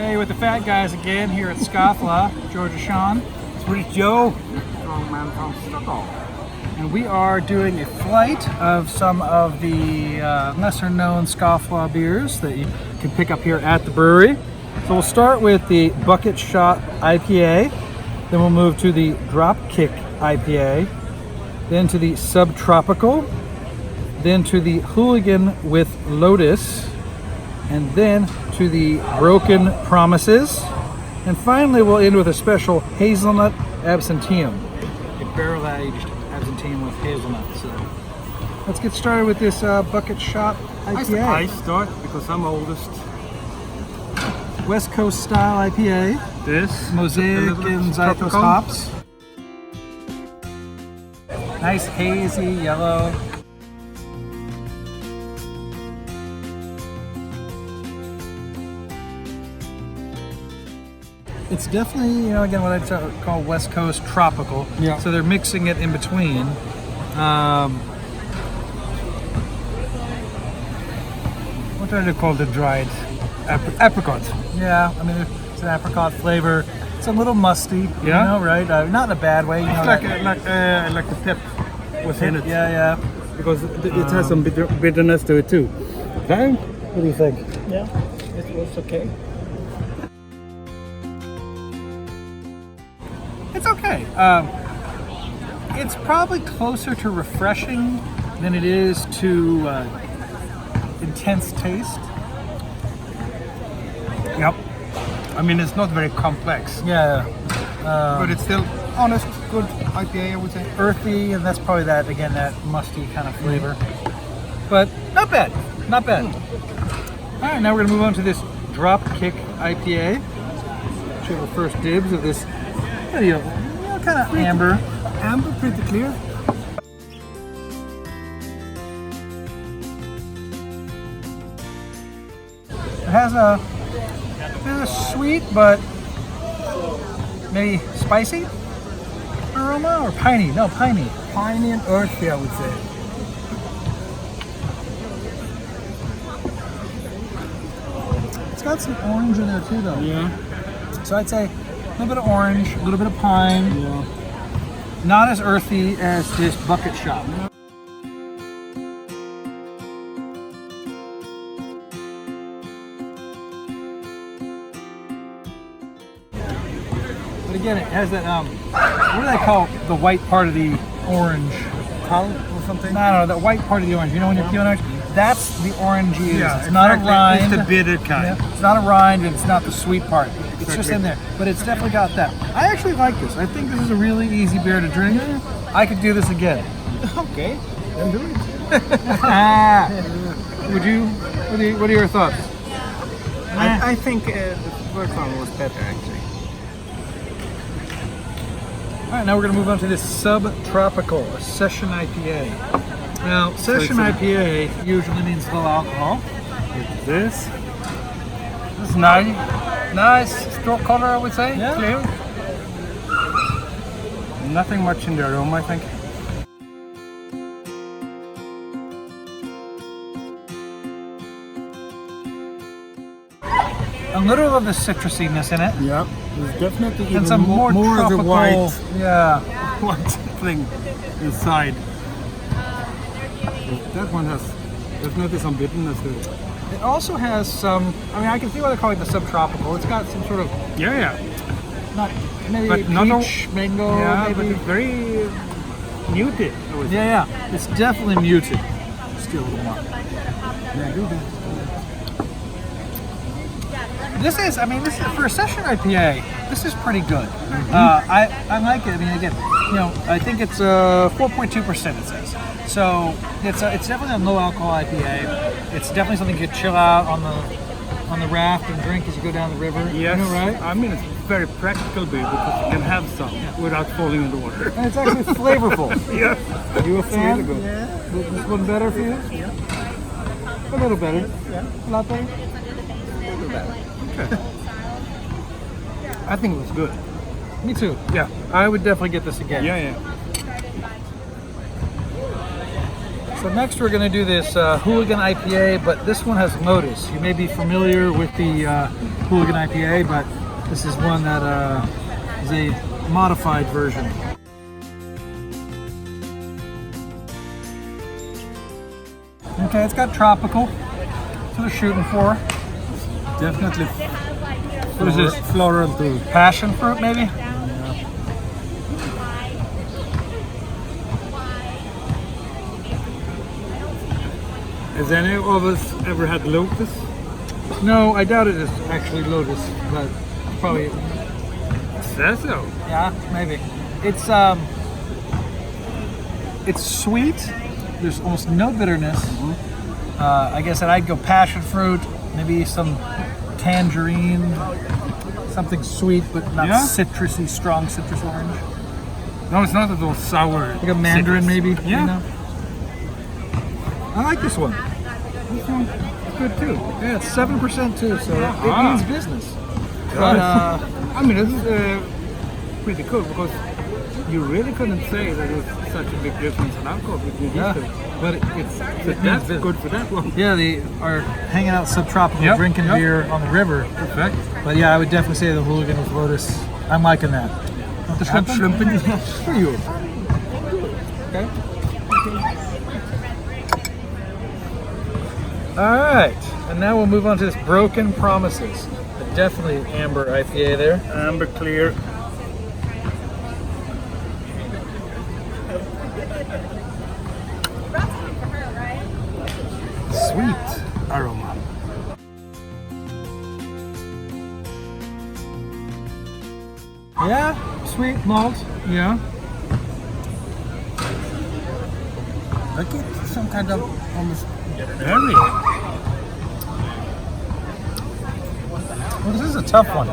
Hey, with the fat guys again here at Scofflaw, Georgia Sean. Sweet Joe, strongman from Stockholm. And we are doing a flight of some of the lesser known Scofflaw beers that you can pick up here at the brewery. So we'll start with the Bucketshot IPA, then we'll move to the Dropkick IPA, then to the Subtropical, then to the Hooligan with Lotus, and then to the Broken Promises, and finally we'll end with a special hazelnut absinthium, a barrel-aged absinthium with hazelnut. So let's get started with this Bucketshot IPA. I start because I'm oldest. West Coast style IPA. This Mosaic and Zythos hops. Nice hazy yellow. It's definitely, again, what I'd call West Coast tropical. Yeah. So they're mixing it in between. What are they called? The dried apricot. Yeah, I mean it's an apricot flavor. It's a little musty. Yeah. Right? Not in a bad way. It's like the pep was in it. Yeah. Because it has some bitterness to it too. Okay? What do you think? Yeah, it was okay. It's okay. It's probably closer to refreshing than it is to intense taste. Yep. I mean, it's not very complex. Yeah. But it's still honest, good IPA, I would say. Earthy, and that's probably that musty kind of flavor. But not bad. Not bad. All right, now we're gonna move on to this Dropkick IPA. Should have the first dibs of this. Kind of amber. Amber, pretty clear. It has a sweet but maybe spicy aroma or piney. No, piney. Piney and earthy, I would say. It's got some orange in there too, though. Yeah. So I'd say a little bit of orange, a little bit of pine. Yeah. Not as earthy as this Bucketshot. But again, it has that, what do they call the white part of the orange? Tongue or something? No, the white part of the orange. You know when you're peeling orange? That's the orange is. Yeah, it's not a rind. It's the bitter kind. Yeah, it's not a rind and it's not the sweet part. It's just in there. But it's definitely got that. I actually like this. I think this is a really easy beer to drink. I could do this again. Okay, then do it. Would you? What are your thoughts? I think the first one was better, actually. All right, now we're going to move on to this Subtropical Session IPA. Now, Session IPA usually means low alcohol. This is nice. Nice stroke color, I would say. Yeah. Clear. Nothing much in the aroma, I think. A little of the citrusiness in it. Yeah, there's definitely And even some more of the tropical, white thing inside. That one has definitely some bitterness to it. It also has some, I can see why they call it the Subtropical. It's got some sort of, Yeah. not maybe But peach, mango, Yeah, maybe. but it's very muted, I would say. Yeah. It's definitely muted. Still a little more. Yeah, do that. This is for a session IPA. This is pretty good. I like it. I mean, again, I think it's 4.2%. It says so. It's definitely a low alcohol IPA. It's definitely something you could chill out on the raft and drink as you go down the river. Yes, right. I mean, it's very practical beer because you can have some without falling in the water. And it's actually flavorful. Yes. You a fan? Really good. Yeah. This one better for you? Yeah. A little better. Yeah. A lot better. A little better. Okay. I think it was good. Me too. Yeah. I would definitely get this again. Yeah. So next we're going to do this Hooligan IPA, but this one has Lotus. You may be familiar with the Hooligan IPA, but this is one that is a modified version. Okay, it's got tropical. That's what they're shooting for. Definitely. What is this? Floral too. Passion fruit, maybe? Has any of us ever had Lotus? No, I doubt it is actually Lotus, but probably. Says so. Yeah, maybe. It's sweet. There's almost no bitterness. I guess I'd go passion fruit, maybe some tangerine, something sweet but not citrusy, strong citrus orange. No, it's not at all sour. Like a mandarin, citrus. maybe. Yeah. You know? I like this one. This one's good too. Yeah, it's 7% too, so it means business. But I mean, this is pretty cool because you really couldn't say that there's such a big difference in alcohol between these two. But That's good for that one. yeah, they are hanging out subtropical, drinking beer on the river. Perfect. But yeah, I would definitely say the Hooligan with Lotus. I'm liking that. Want the shrimp? Shrimp for you. Okay. All right, and now we'll move on to this Broken Promises. Definitely amber IPA there. Amber clear. Sweet aroma. Yeah, sweet malt. Yeah. I get some kind of almost berry. Well, this is a tough one.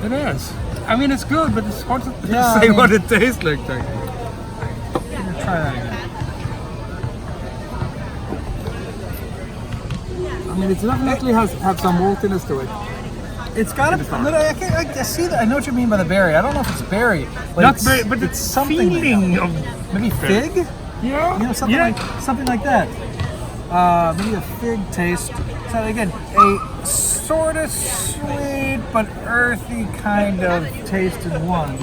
It is. I mean, it's good, but it's hard to Yeah, say I mean- what it tastes like. Let me try that again. I mean, it definitely has some maltiness to it. It's got a little. I see that. I know what you mean by the berry. I don't know if it's berry, but Not it's, berry, but it's something. feeling of Maybe fig. yeah, You know, something like that. Maybe a fig taste. So again, a sort of sweet but earthy kind of taste in one.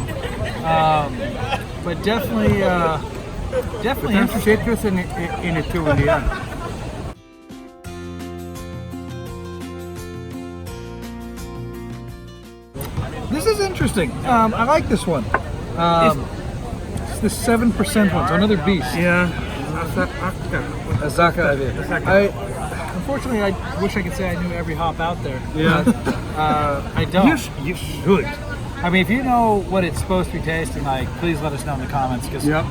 But definitely There's interesting. citrus in it too in the end. This is interesting. I like this one. It's the 7% one, so another beast. Yeah. Azaka IPA. Unfortunately, I wish I could say I knew every hop out there. Yeah. But, I don't. You should. I mean, if you know what it's supposed to be tasting like, please let us know in the comments. Because Yep.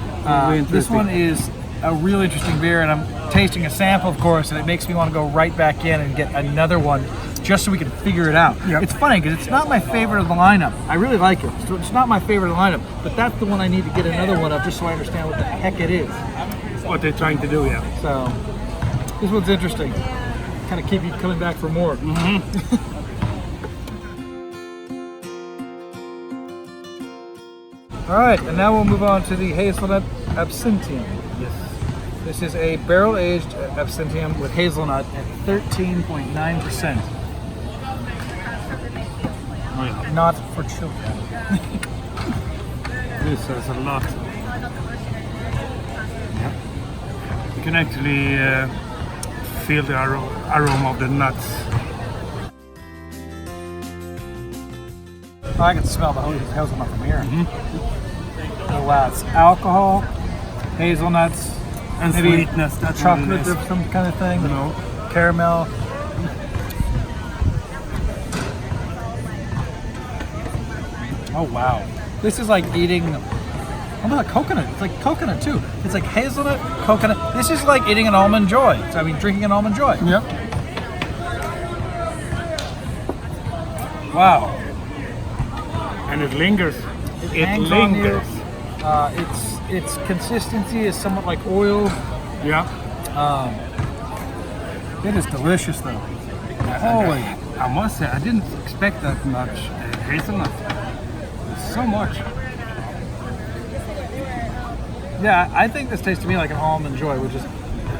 this one is a real interesting beer, and I'm tasting a sample, of course, and it makes me want to go right back in and get another one just so we can figure it out. Yep. It's funny because it's not my favorite of the lineup. I really like it. So it's not my favorite of the lineup, but that's the one I need to get another one of just so I understand what the heck it is. What they're trying to do, yeah. So this one's interesting. Kind of keep you coming back for more. All right, and now we'll move on to the hazelnut absinthium. Yes. This is a barrel-aged absinthium with hazelnut at 13.9%. Oh, yeah. Not for children. This has a lot. Yeah. You can actually feel the aroma of the nuts. I can smell the hazelnut from here. Oh wow, it's alcohol, hazelnuts, And maybe sweetness. That's chocolate what it or is. some kind of thing. No. Caramel. Oh wow, this is like eating. How about coconut? It's like coconut too. It's like hazelnut, coconut. This is like eating an Almond Joy. I mean, drinking an Almond Joy. Yep. Wow. And it lingers. It hangs on you. lingers. Its consistency is somewhat like oil. Yeah. It is delicious though. Holy. I must say, I didn't expect that much hazelnut. So much. Yeah, I think this tastes to me like an Almond Joy, which is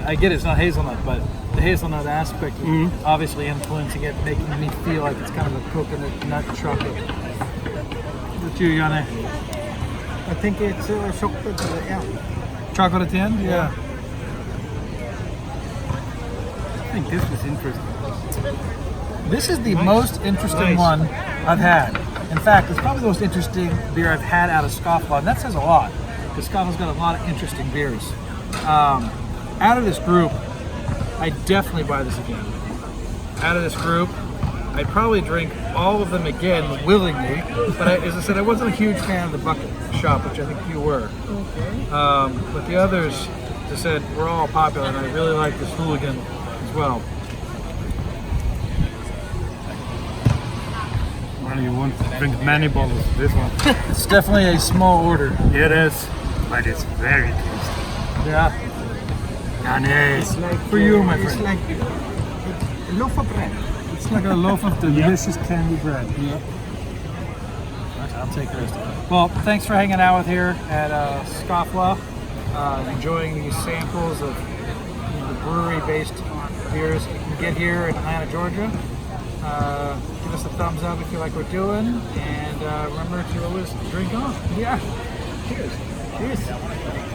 I get it's not hazelnut, but the hazelnut aspect is obviously influencing it, making me feel like it's kind of a coconut nut chocolate. What you, Janne? I think it's chocolate. Yeah. Chocolate at the end? Yeah. I think this is interesting. This is the most interesting one I've had. In fact, it's probably the most interesting beer I've had out of Scofflaw, and that says a lot, because Scofflaw's got a lot of interesting beers. Out of this group, I definitely buy this again. Out of this group, I'd probably drink all of them again willingly, but as I said, I wasn't a huge fan of the Bucketshot, which I think you were. But the others, as I said, were all popular, and I really like this Hooligan as well. Well, you won't drink many bottles of this one. It's definitely a small order. It is, but it's very tasty. Yeah. It's like For you, my it's friend. like a loaf of bread. It's like a loaf of delicious candy bread. Yeah. I'll take the rest. Well, thanks for hanging out with here at Scofflaw, enjoying these samples of the brewery-based beers you can get here in Atlanta, Georgia. Give us a thumbs up if you like what we're doing, and remember to always drink on. Yeah. Cheers. Cheers.